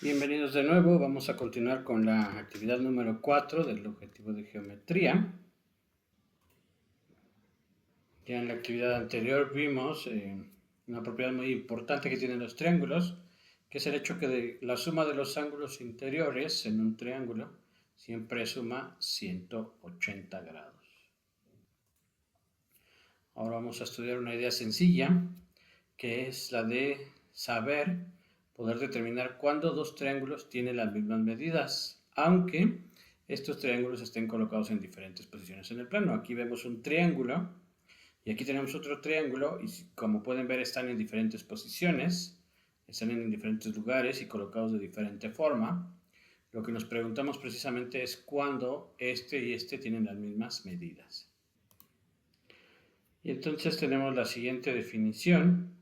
Bienvenidos de nuevo, vamos a continuar con la actividad número 4 del objetivo de geometría. Ya en la actividad anterior vimos una propiedad muy importante que tienen los triángulos, que es el hecho que la suma de los ángulos interiores en un triángulo siempre suma 180 grados. Ahora vamos a estudiar una idea sencilla, que es la de saber poder determinar cuándo dos triángulos tienen las mismas medidas, aunque estos triángulos estén colocados en diferentes posiciones en el plano. Aquí vemos un triángulo y aquí tenemos otro triángulo y como pueden ver están en diferentes posiciones, están en diferentes lugares y colocados de diferente forma. Lo que nos preguntamos precisamente es cuándo este y este tienen las mismas medidas. Y entonces tenemos la siguiente definición.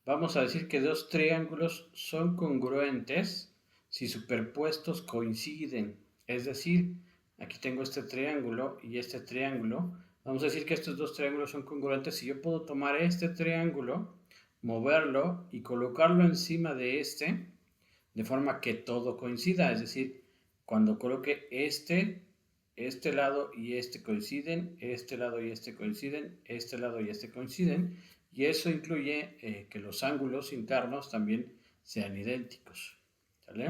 Vamos a decir que dos triángulos son congruentes si superpuestos coinciden. Es decir, aquí tengo este triángulo y este triángulo. Vamos a decir que estos dos triángulos son congruentes si yo puedo tomar este triángulo, moverlo y colocarlo encima de este, de forma que todo coincida. Es decir, cuando coloque este lado y este coinciden, este lado y este coinciden, este lado y este coinciden, y eso incluye que los ángulos internos también sean idénticos. ¿Sale?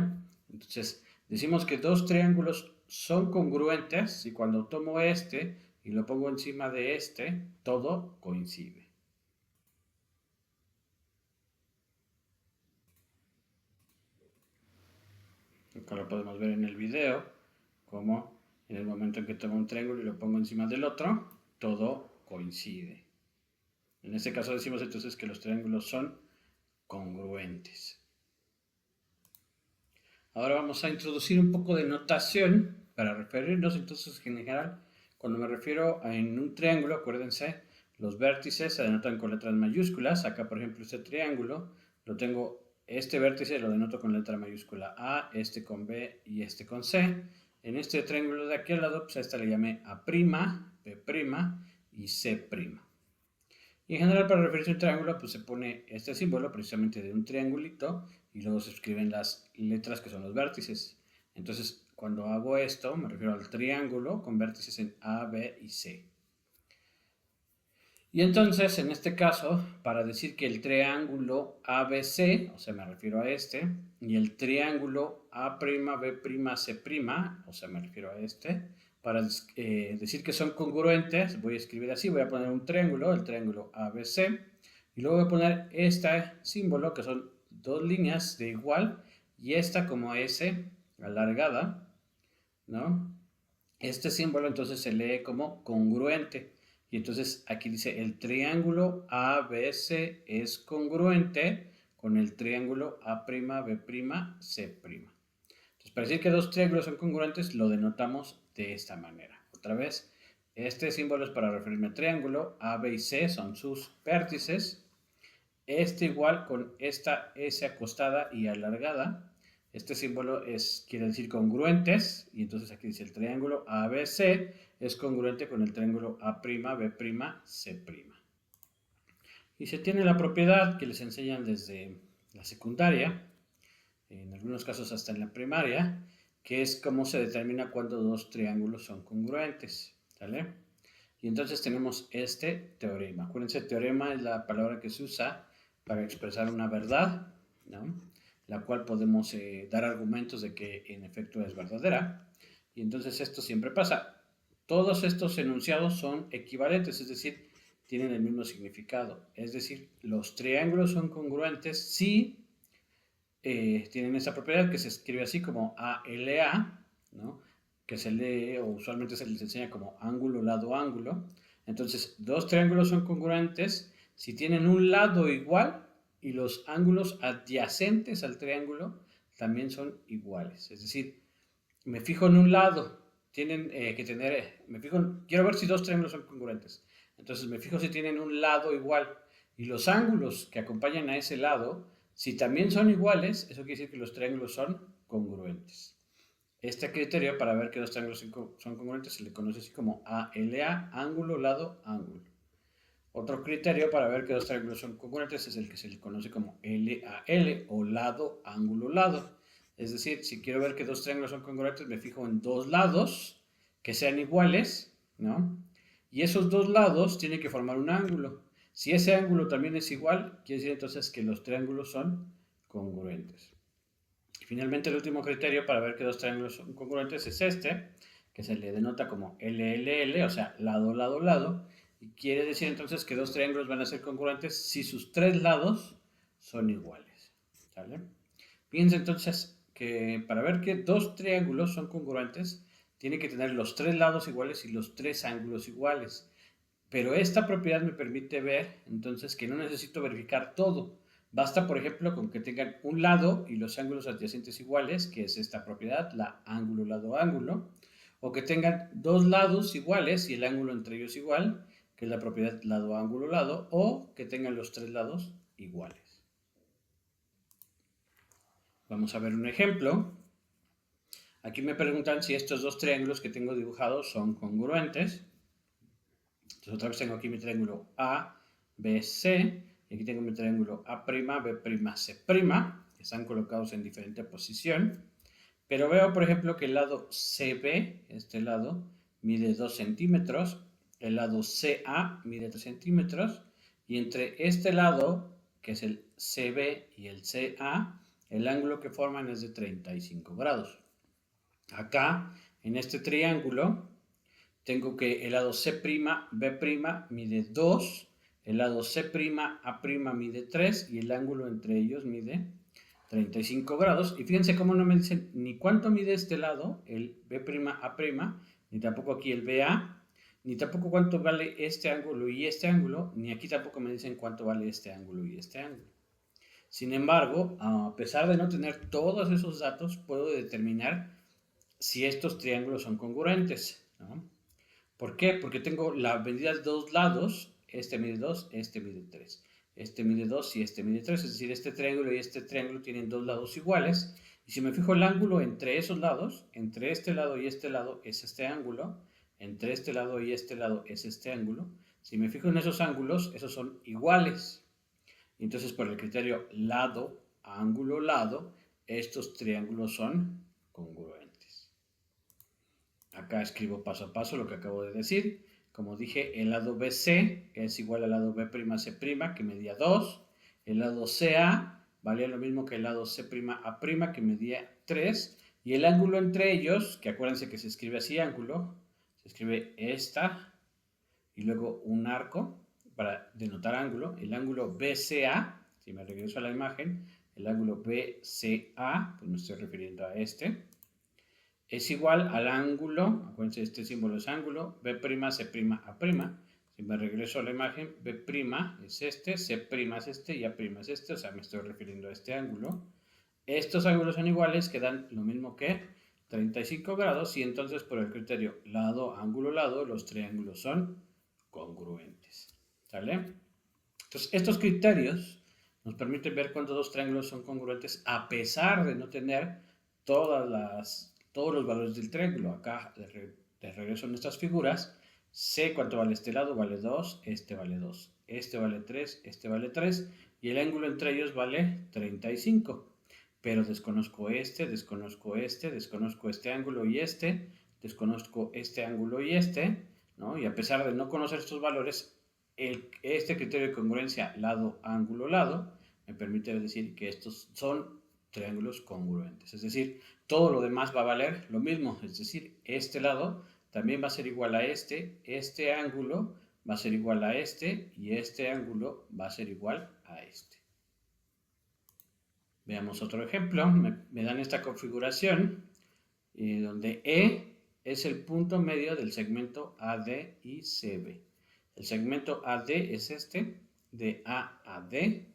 Entonces, decimos que dos triángulos son congruentes y cuando tomo este y lo pongo encima de este, todo coincide. Acá lo podemos ver en el video, como en el momento en que tomo un triángulo y lo pongo encima del otro, todo coincide. En este caso decimos entonces que los triángulos son congruentes. Ahora vamos a introducir un poco de notación para referirnos entonces en general. Cuando me refiero a en un triángulo, acuérdense, los vértices se denotan con letras mayúsculas. Acá, por ejemplo, este triángulo, lo tengo, este vértice lo denoto con letra mayúscula A, este con B y este con C. En este triángulo de aquí al lado, pues a esta le llamé A', B' y C'. Y en general para referirse a un triángulo pues se pone este símbolo precisamente de un triangulito y luego se escriben las letras que son los vértices. Entonces cuando hago esto me refiero al triángulo con vértices en A, B y C. Y entonces en este caso para decir que el triángulo ABC, o sea me refiero a este, y el triángulo A'B'C', o sea me refiero a este, para decir que son congruentes, voy a escribir así, voy a poner un triángulo, el triángulo ABC, y luego voy a poner este símbolo, que son dos líneas de igual, y esta como S alargada, ¿no? Este símbolo entonces se lee como congruente. Y entonces aquí dice el triángulo ABC es congruente con el triángulo A'B'C'. Entonces, para decir que dos triángulos son congruentes, lo denotamos de esta manera. Otra vez, este símbolo es para referirme al triángulo. A, B y C son sus vértices. Este igual con esta S acostada y alargada. Este símbolo quiere decir congruentes. Y entonces aquí dice el triángulo ABC es congruente con el triángulo A'B'C'. Y se tiene la propiedad que les enseñan desde la secundaria, en algunos casos hasta en la primaria, que es cómo se determina cuando dos triángulos son congruentes. ¿Sale? Y entonces tenemos este teorema. Acuérdense, teorema es la palabra que se usa para expresar una verdad, ¿no? La cual podemos dar argumentos de que en efecto es verdadera. Y entonces esto siempre pasa. Todos estos enunciados son equivalentes, es decir, tienen el mismo significado. Es decir, los triángulos son congruentes si tienen esa propiedad que se escribe así como ALA, ¿no? Que se lee o usualmente se les enseña como ángulo, lado, ángulo. Entonces, dos triángulos son congruentes si tienen un lado igual y los ángulos adyacentes al triángulo también son iguales. Es decir, me fijo en un lado, tienen que tener, quiero ver si dos triángulos son congruentes. Entonces me fijo si tienen un lado igual y los ángulos que acompañan a ese lado, si también son iguales, eso quiere decir que los triángulos son congruentes. Este criterio para ver que dos triángulos son congruentes se le conoce así como ALA, ángulo, lado, ángulo. Otro criterio para ver que dos triángulos son congruentes es el que se le conoce como LAL o lado, ángulo, lado. Es decir, si quiero ver que dos triángulos son congruentes, me fijo en dos lados que sean iguales, ¿no? Y esos dos lados tienen que formar un ángulo. Si ese ángulo también es igual, quiere decir entonces que los triángulos son congruentes. Y finalmente, el último criterio para ver que dos triángulos son congruentes es este, que se le denota como LLL, o sea, lado, lado, lado. Y quiere decir entonces que dos triángulos van a ser congruentes si sus tres lados son iguales. ¿Sale? Fíjense entonces que para ver que dos triángulos son congruentes, tiene que tener los tres lados iguales y los tres ángulos iguales. Pero esta propiedad me permite ver entonces que no necesito verificar todo. Basta, por ejemplo, con que tengan un lado y los ángulos adyacentes iguales, que es esta propiedad, la ángulo, lado, ángulo, o que tengan dos lados iguales y el ángulo entre ellos igual, que es la propiedad lado, ángulo, lado, o que tengan los tres lados iguales. Vamos a ver un ejemplo. Aquí me preguntan si estos dos triángulos que tengo dibujados son congruentes. Entonces otra vez tengo aquí mi triángulo A, B, C, y aquí tengo mi triángulo A', B', C', que están colocados en diferente posición. Pero veo, por ejemplo, que el lado CB, este lado, mide 2 centímetros, el lado CA mide 3 centímetros, y entre este lado, que es el CB y el CA, el ángulo que forman es de 35 grados. Acá, en este triángulo, tengo que el lado C', B' mide 2, el lado C', A' mide 3 y el ángulo entre ellos mide 35 grados. Y fíjense cómo no me dicen ni cuánto mide este lado, el B', A', ni tampoco aquí el BA, ni tampoco cuánto vale este ángulo y este ángulo, ni aquí tampoco me dicen cuánto vale este ángulo y este ángulo. Sin embargo, a pesar de no tener todos esos datos, puedo determinar si estos triángulos son congruentes, ¿no? ¿Por qué? Porque tengo la medida de dos lados, este mide 2, este mide 3. Este mide 2 y este mide 3, es decir, este triángulo y este triángulo tienen dos lados iguales. Y si me fijo el ángulo entre esos lados, entre este lado y este lado es este ángulo, entre este lado y este lado es este ángulo. Si me fijo en esos ángulos, esos son iguales. Entonces, por el criterio lado, ángulo, lado, estos triángulos son congruentes. Acá escribo paso a paso lo que acabo de decir. Como dije, el lado BC es igual al lado B'C', que medía 2. El lado CA valía lo mismo que el lado C'A', que medía 3. Y el ángulo entre ellos, que acuérdense que se escribe así ángulo, se escribe esta y luego un arco para denotar ángulo. El ángulo BCA, si me regreso a la imagen, el ángulo BCA, pues me estoy refiriendo a este, es igual al ángulo, acuérdense, este símbolo es ángulo, B', C', A'. Si me regreso a la imagen, B' es este, C' es este y A' es este, o sea, me estoy refiriendo a este ángulo. Estos ángulos son iguales, que dan lo mismo que 35 grados, y entonces por el criterio lado, ángulo, lado, los triángulos son congruentes. ¿Sale? Entonces, estos criterios nos permiten ver cuándo dos triángulos son congruentes a pesar de no tener todos los valores del triángulo. Acá, de regreso en estas figuras, sé cuánto vale este lado, vale 2, este vale 2, este vale 3, este vale 3, y el ángulo entre ellos vale 35. Pero desconozco este, desconozco este, desconozco este ángulo y este, desconozco este ángulo y este, ¿no? Y a pesar de no conocer estos valores, este criterio de congruencia lado, ángulo, lado, me permite decir que estos son triángulos congruentes. Es decir, todo lo demás va a valer lo mismo. Es decir, este lado también va a ser igual a este ángulo va a ser igual a este y este ángulo va a ser igual a este. Veamos otro ejemplo. Me dan esta configuración donde E es el punto medio del segmento AD y CB. El segmento AD es este, de A a D.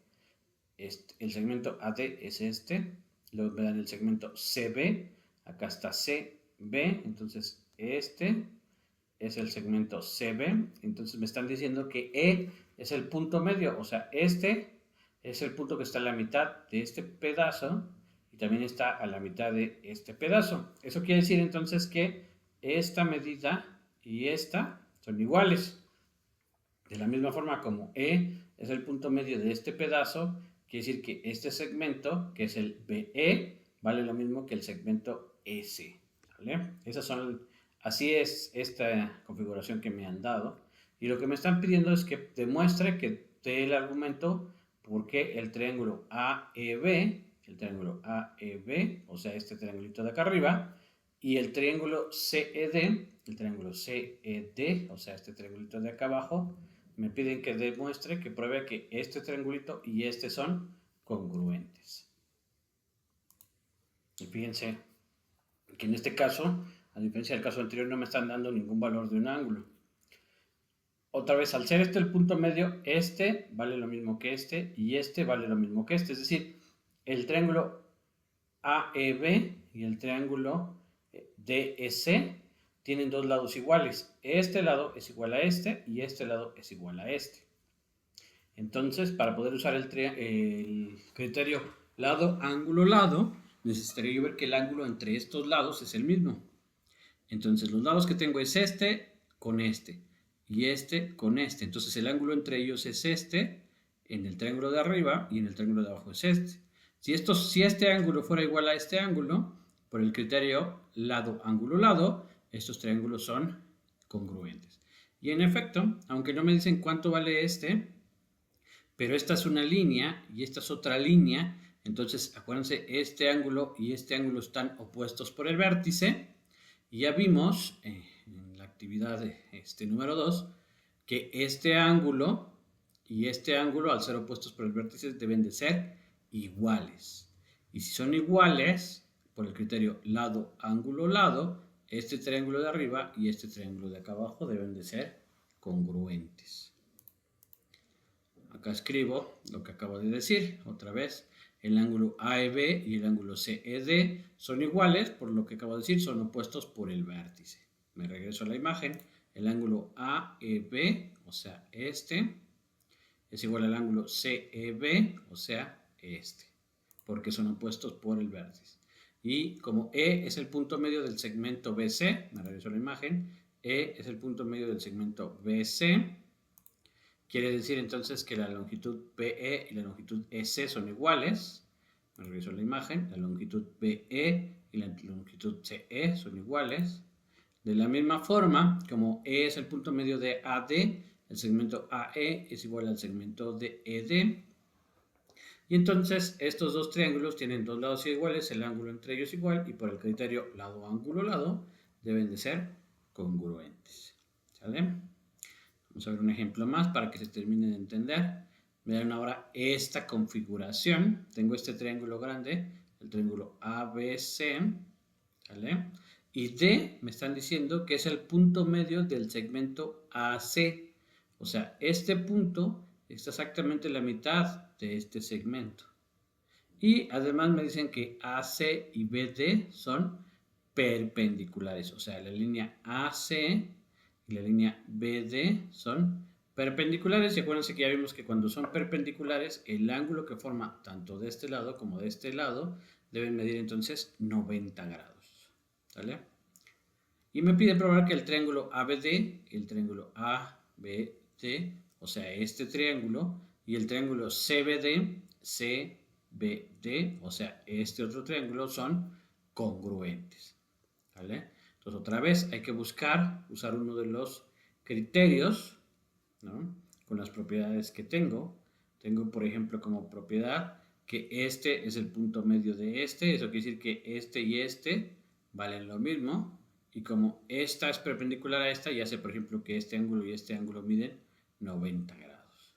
El segmento AD es este. Luego me dan el segmento CB. Acá está CB. Entonces este es el segmento CB. Entonces me están diciendo que E es el punto medio. O sea, este es el punto que está a la mitad de este pedazo y también está a la mitad de este pedazo. Eso quiere decir entonces que esta medida y esta son iguales. De la misma forma como E es el punto medio de este pedazo, quiere decir que este segmento, que es el BE, vale lo mismo que el segmento S. ¿Vale? Así es esta configuración que me han dado. Y lo que me están pidiendo es que demuestre que dé el argumento porque el triángulo AEB, o sea, este triangulito de acá arriba, y el triángulo CED, o sea, este triangulito de acá abajo, me piden que demuestre, que pruebe que este triangulito y este son congruentes. Y fíjense que en este caso, a diferencia del caso anterior, no me están dando ningún valor de un ángulo. Otra vez, al ser este el punto medio, este vale lo mismo que este y este vale lo mismo que este. Es decir, el triángulo AEB y el triángulo DEC tienen dos lados iguales. Este lado es igual a este y este lado es igual a este. Entonces, para poder usar el criterio lado, ángulo, lado, necesitaría yo ver que el ángulo entre estos lados es el mismo. Entonces, los lados que tengo es este con este y este con este. Entonces, el ángulo entre ellos es este en el triángulo de arriba y en el triángulo de abajo es este. Si este ángulo fuera igual a este ángulo, por el criterio lado, ángulo, lado, estos triángulos son congruentes. Y en efecto, aunque no me dicen cuánto vale este, pero esta es una línea y esta es otra línea, entonces acuérdense, este ángulo y este ángulo están opuestos por el vértice, y ya vimos en la actividad número 2 que este ángulo y este ángulo, al ser opuestos por el vértice, deben de ser iguales. Y si son iguales, por el criterio lado, ángulo, lado, este triángulo de arriba y este triángulo de acá abajo deben de ser congruentes. Acá escribo lo que acabo de decir, otra vez. El ángulo AEB y el ángulo CED son iguales, por lo que acabo de decir, son opuestos por el vértice. Me regreso a la imagen. El ángulo AEB, o sea, este, es igual al ángulo CEB, o sea, este, porque son opuestos por el vértice. Y como E es el punto medio del segmento BC, me regreso a la imagen, E es el punto medio del segmento BC, quiere decir entonces que la longitud BE y la longitud EC son iguales. Me regreso a la imagen. La longitud BE y la longitud CE son iguales. De la misma forma, como E es el punto medio de AD, el segmento AE es igual al segmento de ED. Y entonces estos dos triángulos tienen dos lados iguales, el ángulo entre ellos igual, y por el criterio lado, ángulo, lado, deben de ser congruentes. ¿Sale? Vamos a ver un ejemplo más para que se termine de entender. Vean ahora esta configuración. Tengo este triángulo grande, el triángulo ABC, ¿vale? Y D me están diciendo que es el punto medio del segmento AC. O sea, este punto está exactamente la mitad de este segmento. Y además me dicen que AC y BD son perpendiculares. O sea, la línea AC y la línea BD son perpendiculares, y acuérdense que ya vimos que cuando son perpendiculares el ángulo que forma tanto de este lado como de este lado deben medir entonces 90 grados. ¿Sale? Y me pide probar que el triángulo ABD y el triángulo ABD, o sea este triángulo, y el triángulo CBD, o sea este otro triángulo, son congruentes. ¿Vale? Entonces otra vez hay que usar uno de los criterios, ¿no? Con las propiedades que tengo. Tengo, por ejemplo, como propiedad que este es el punto medio de este. Eso quiere decir que este y este valen lo mismo. Y como esta es perpendicular a esta, ya sé, por ejemplo, que este ángulo y este ángulo miden 90 grados.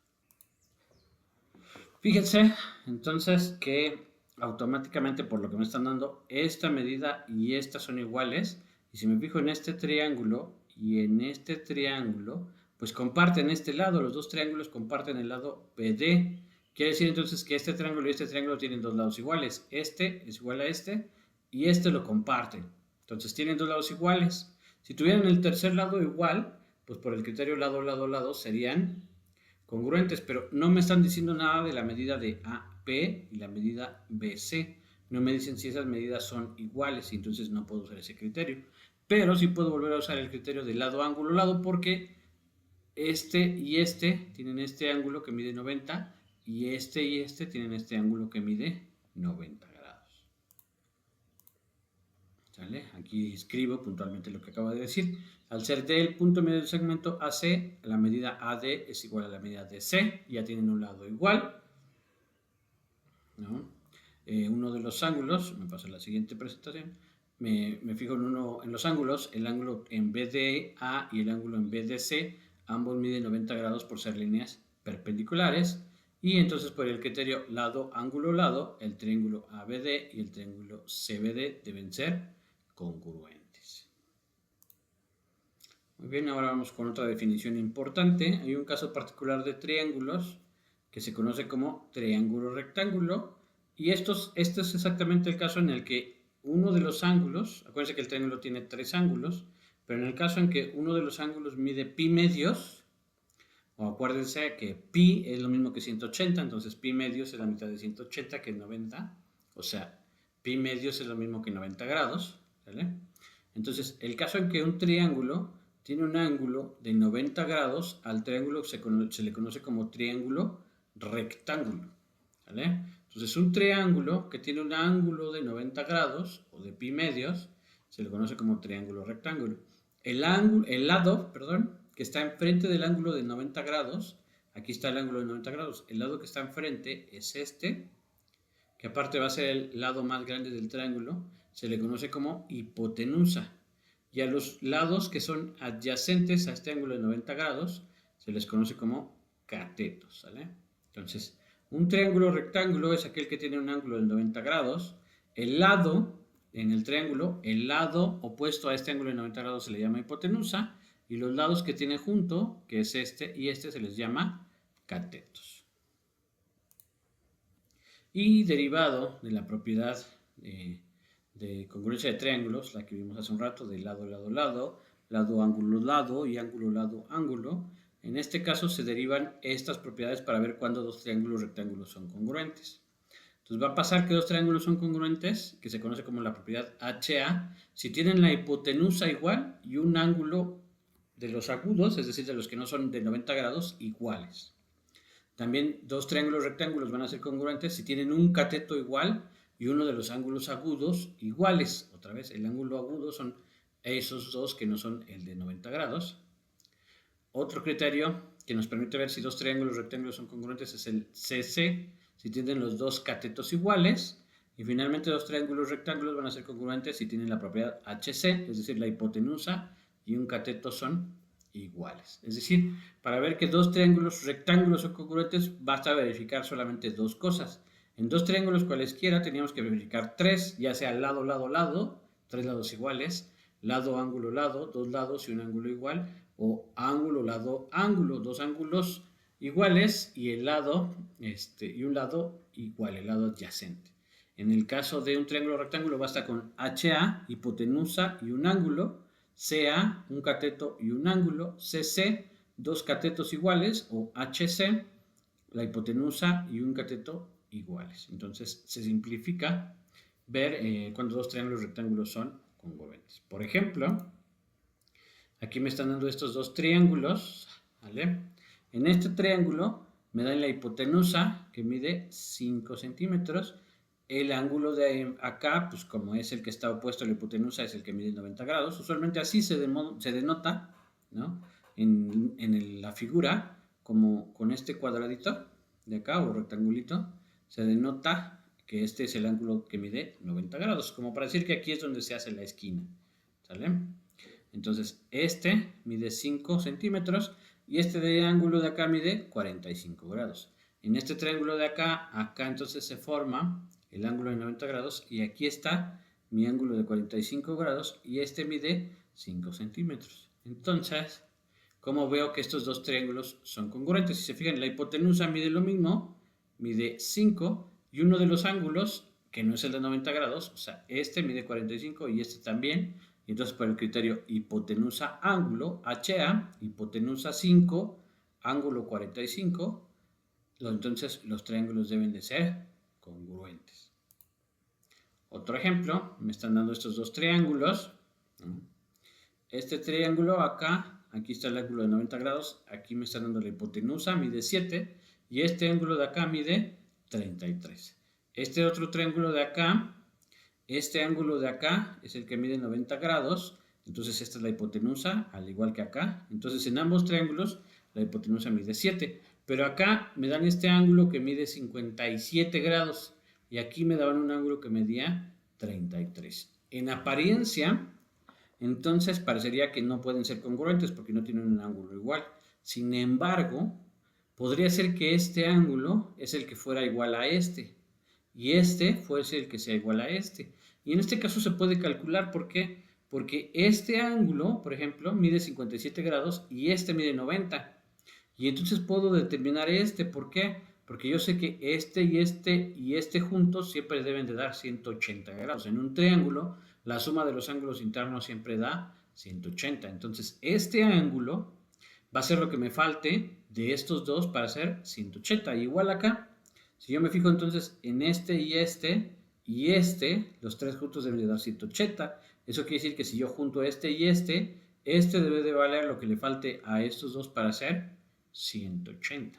Fíjense, entonces, que automáticamente, por lo que me están dando, esta medida y esta son iguales. Y si me fijo en este triángulo y en este triángulo, pues comparten este lado. Los dos triángulos comparten el lado BD. Quiere decir entonces que este triángulo y este triángulo tienen dos lados iguales. Este es igual a este y este lo comparten. Entonces tienen dos lados iguales. Si tuvieran el tercer lado igual, pues por el criterio lado, lado, lado serían congruentes, pero no me están diciendo nada de la medida de AP y la medida BC. No me dicen si esas medidas son iguales y entonces no puedo usar ese criterio. Pero sí puedo volver a usar el criterio de lado, ángulo, lado, porque este y este tienen este ángulo que mide 90 y este tienen este ángulo que mide 90 grados. ¿Sale? Aquí escribo puntualmente lo que acabo de decir. Al ser D el punto medio del segmento AC, la medida AD es igual a la medida DC. Ya tienen un lado igual, ¿no? Uno de los ángulos, me paso a la siguiente presentación, me fijo en los ángulos, el ángulo en BDA y el ángulo en BDC, ambos miden 90 grados por ser líneas perpendiculares, y entonces por el criterio lado, ángulo, lado, el triángulo ABD y el triángulo CBD deben ser congruentes. Muy bien, ahora vamos con otra definición importante. Hay un caso particular de triángulos que se conoce como triángulo rectángulo, y este es exactamente el caso en el que uno de los ángulos, acuérdense que el triángulo tiene 3 ángulos, pero en el caso en que uno de los ángulos mide pi medios, o acuérdense que pi es lo mismo que 180, entonces pi medios es la mitad de 180, que es 90, o sea, pi medios es lo mismo que 90 grados, ¿vale? Entonces, el caso en que un triángulo tiene un ángulo de 90 grados, al triángulo se le conoce como triángulo rectángulo, ¿vale? Entonces, un triángulo que tiene un ángulo de 90 grados o de pi medios se le conoce como triángulo rectángulo. El lado, que está enfrente del ángulo de 90 grados, aquí está el ángulo de 90 grados, el lado que está enfrente es este, que aparte va a ser el lado más grande del triángulo, se le conoce como hipotenusa. Y a los lados que son adyacentes a este ángulo de 90 grados se les conoce como catetos, ¿vale? Entonces, un triángulo rectángulo es aquel que tiene un ángulo de 90 grados. El lado en el triángulo, el lado opuesto a este ángulo de 90 grados se le llama hipotenusa, y los lados que tiene junto, que es este y este, se les llama catetos. Y derivado de la propiedad de congruencia de triángulos, la que vimos hace un rato, de lado, lado, lado, lado, ángulo, lado y ángulo, lado, ángulo, en este caso se derivan estas propiedades para ver cuándo dos triángulos rectángulos son congruentes. Entonces va a pasar que dos triángulos son congruentes, que se conoce como la propiedad HA, si tienen la hipotenusa igual y un ángulo de los agudos, es decir, de los que no son de 90 grados, iguales. También dos triángulos rectángulos van a ser congruentes si tienen un cateto igual y uno de los ángulos agudos iguales. Otra vez, el ángulo agudo son esos dos que no son el de 90 grados. Otro criterio que nos permite ver si dos triángulos rectángulos son congruentes es el CC, si tienen los dos catetos iguales. Y finalmente, dos triángulos rectángulos van a ser congruentes si tienen la propiedad HC, es decir, la hipotenusa y un cateto son iguales. Es decir, para ver que dos triángulos rectángulos son congruentes, basta verificar solamente dos cosas. En dos triángulos cualesquiera teníamos que verificar tres, ya sea lado, lado, lado, tres lados iguales, lado, ángulo, lado, dos lados y un ángulo igual, o ángulo, lado, ángulo, dos ángulos iguales y el lado y un lado igual, el lado adyacente. En el caso de un triángulo rectángulo basta con HA, hipotenusa y un ángulo, CA, un cateto y un ángulo, CC, dos catetos iguales, o HC, la hipotenusa y un cateto iguales. Entonces se simplifica ver cuando dos triángulos rectángulos son congruentes. Por ejemplo, aquí me están dando estos dos triángulos, ¿vale? En este triángulo me dan la hipotenusa, que mide 5 centímetros. El ángulo de acá, pues como es el que está opuesto a la hipotenusa, es el que mide 90 grados. Usualmente así se denota, ¿no? En la figura, como con este cuadradito de acá, o rectangulito, se denota que este es el ángulo que mide 90 grados, como para decir que aquí es donde se hace la esquina, ¿sale? Entonces, este mide 5 centímetros y este de ángulo de acá mide 45 grados. En este triángulo de acá, entonces se forma el ángulo de 90 grados y aquí está mi ángulo de 45 grados y este mide 5 centímetros. Entonces, ¿cómo veo que estos dos triángulos son congruentes? Si se fijan, la hipotenusa mide lo mismo, mide 5 y uno de los ángulos, que no es el de 90 grados, o sea, este mide 45 y este también. Y entonces por el criterio hipotenusa ángulo, HA, hipotenusa 5, ángulo 45, entonces los triángulos deben de ser congruentes. Otro ejemplo, me están dando estos dos triángulos. Este triángulo acá, aquí está el ángulo de 90 grados, aquí me están dando la hipotenusa, mide 7, y este ángulo de acá mide 33. Este otro triángulo de acá, este ángulo de acá es el que mide 90 grados, entonces esta es la hipotenusa, al igual que acá. Entonces en ambos triángulos la hipotenusa mide 7, pero acá me dan este ángulo que mide 57 grados y aquí me daban un ángulo que medía 33. En apariencia, entonces parecería que no pueden ser congruentes porque no tienen un ángulo igual. Sin embargo, podría ser que este ángulo es el que fuera igual a este y este fuese el que sea igual a este. Y en este caso se puede calcular, ¿por qué? Porque este ángulo, por ejemplo, mide 57 grados y este mide 90. Y entonces puedo determinar este, ¿por qué? Porque yo sé que este y este juntos siempre deben de dar 180 grados. En un triángulo, la suma de los ángulos internos siempre da 180. Entonces, este ángulo va a ser lo que me falte de estos dos para hacer 180. Igual acá, si yo me fijo entonces en este, los tres juntos deben de dar 180. Eso quiere decir que si yo junto este y este debe de valer lo que le falte a estos dos para hacer 180.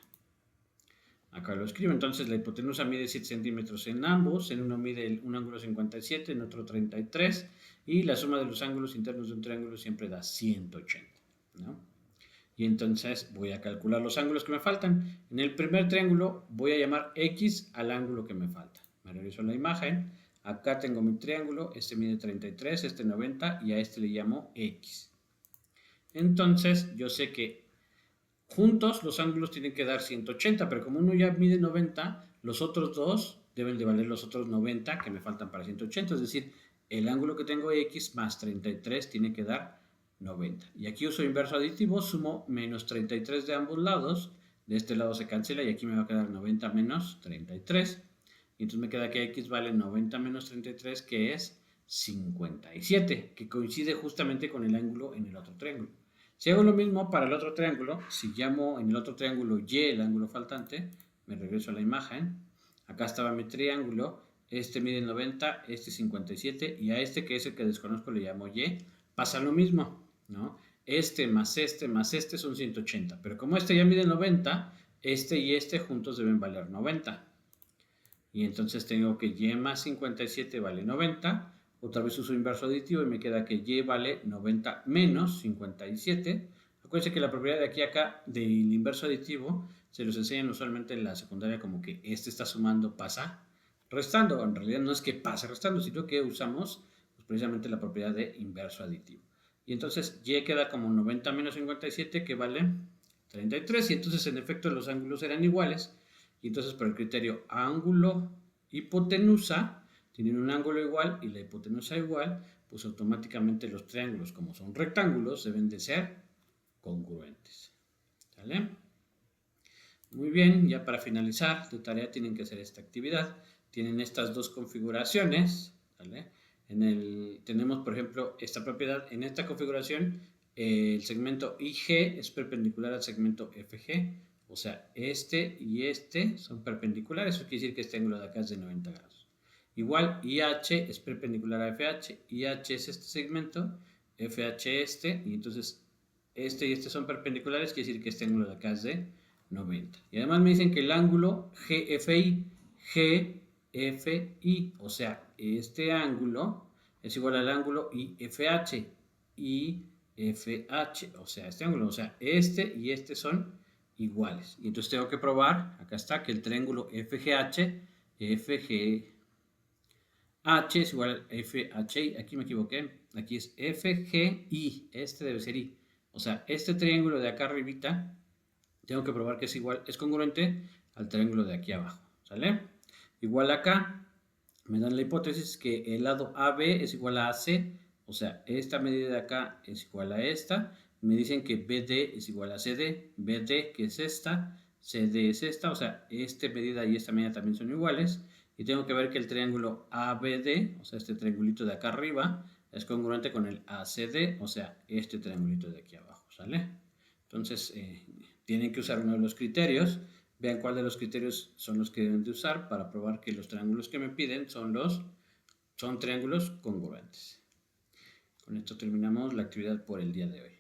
Acá lo escribo, entonces la hipotenusa mide 7 centímetros en ambos, en uno mide un ángulo 57, en otro 33, y la suma de los ángulos internos de un triángulo siempre da 180, ¿no? Y entonces voy a calcular los ángulos que me faltan. En el primer triángulo voy a llamar X al ángulo que me falta. Me regreso a la imagen, acá tengo mi triángulo, este mide 33, este 90, y a este le llamo X. Entonces yo sé que juntos los ángulos tienen que dar 180, pero como uno ya mide 90, los otros dos deben de valer los otros 90 que me faltan para 180, es decir, el ángulo que tengo X más 33 tiene que dar 90. Y aquí uso inverso aditivo, sumo menos 33 de ambos lados, de este lado se cancela y aquí me va a quedar 90 menos 33. Y entonces me queda que X vale 90 menos 33, que es 57, que coincide justamente con el ángulo en el otro triángulo. Si hago lo mismo para el otro triángulo, si llamo en el otro triángulo Y el ángulo faltante, me regreso a la imagen, acá estaba mi triángulo, este mide 90, este 57, y a este que es el que desconozco le llamo Y, pasa lo mismo, ¿no? Este más este son 180, pero como este ya mide 90, este y este juntos deben valer 90. Y entonces tengo que Y más 57 vale 90, otra vez uso inverso aditivo y me queda que Y vale 90 menos 57. Acuérdense que la propiedad de aquí a acá del inverso aditivo se los enseñan usualmente en la secundaria como que este está sumando, pasa restando. En realidad no es que pase restando, sino que usamos pues, precisamente la propiedad de inverso aditivo. Y entonces Y queda como 90 menos 57 que vale 33 y entonces en efecto los ángulos eran iguales. Y entonces por el criterio ángulo hipotenusa, tienen un ángulo igual y la hipotenusa igual, pues automáticamente los triángulos, como son rectángulos, deben de ser congruentes. ¿Sale? Muy bien, ya para finalizar, de tarea tienen que hacer esta actividad. Tienen estas dos configuraciones, ¿vale? Tenemos, por ejemplo, esta propiedad. En esta configuración, el segmento IG es perpendicular al segmento FG. O sea, este y este son perpendiculares. Eso quiere decir que este ángulo de acá es de 90 grados. Igual, IH es perpendicular a FH. IH es este segmento, FH este. Y entonces, este y este son perpendiculares. Quiere decir que este ángulo de acá es de 90. Y además me dicen que el ángulo GFI, o sea, este ángulo es igual al ángulo IFH, o sea, este ángulo, o sea, este y este son iguales. Y entonces tengo que probar, acá está, que el triángulo FGH es igual a FHI, aquí me equivoqué, aquí es FGI, este debe ser I. O sea, este triángulo de acá arribita tengo que probar que es igual, es congruente al triángulo de aquí abajo, ¿sale? Igual acá, me dan la hipótesis que el lado AB es igual a AC, o sea, esta medida de acá es igual a esta, me dicen que BD es igual a CD, BD que es esta, CD es esta, o sea, esta medida y esta medida también son iguales, y tengo que ver que el triángulo ABD, o sea, este triangulito de acá arriba, es congruente con el ACD, o sea, este triangulito de aquí abajo, ¿sale? Entonces, tienen que usar uno de los criterios. Vean cuál de los criterios son los que deben de usar para probar que los triángulos que me piden son triángulos congruentes. Con esto terminamos la actividad por el día de hoy.